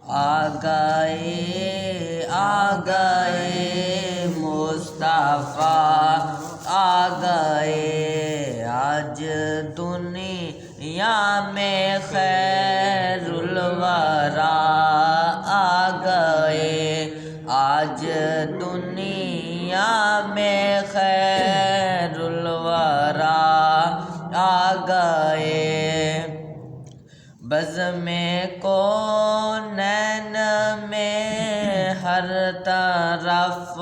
آ گئے مصطفیٰ آ گئے، آج دنیا میں خیر الورا آ گئے، آج دنیا میں خیر الورا آ گئے۔ بزم کونین میں ہر طرف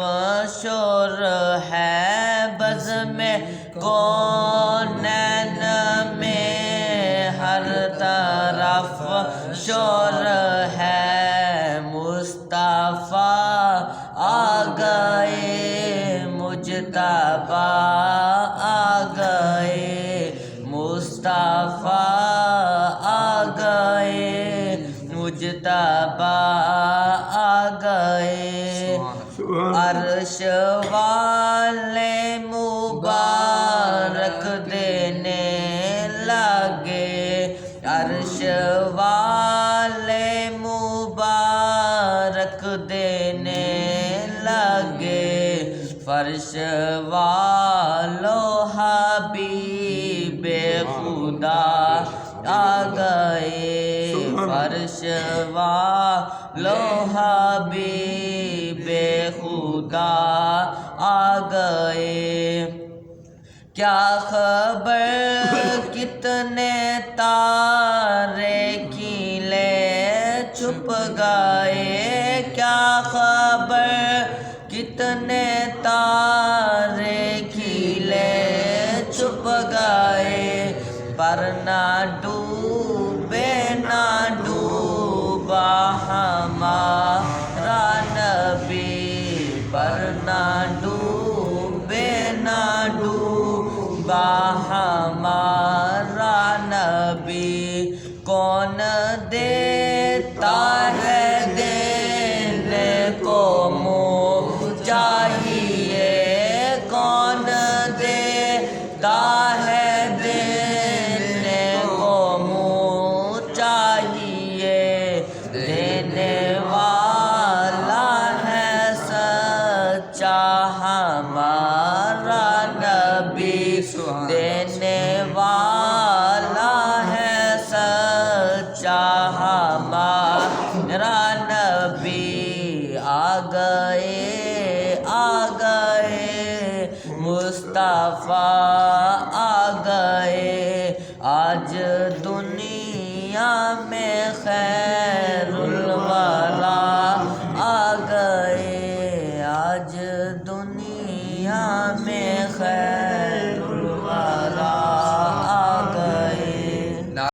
شور ہے، بزم کونین میں ہر طرف شور ہے، مصطفیٰ آ گئے مجتبیٰ آ گئے، مصطفیٰ آ گئے مجتبیٰ آ گئے، عرش والے مبارک دینے لگے، عرش والے مبارک دینے لگے، فرش والو حبیب خدا آ گئے، فرش والو حبیب خدا آ گئے۔ کیا خبر کتنے تارے کیلے چھپ گئے، کیا خبر کتنے تارے کیلے چھپ گئے، پر نہ ڈوبے نہ ڈوبا ہمارا نبی، پر نہ ڈوبے نہ ڈوبا ہمارا نبی، کون دیتا ہے دینے کو منہ چاہیے، کون دیتا ہے دینے کو منہ چاہیے، دینے والا ہے سچا ہمارا نبی، دینے والا ہے سچا ہمارا نبی، آ گئے مصطفیٰ آ گئے، آج دنیا میں خیر الورا آ گئے، آج دنیا میں خیر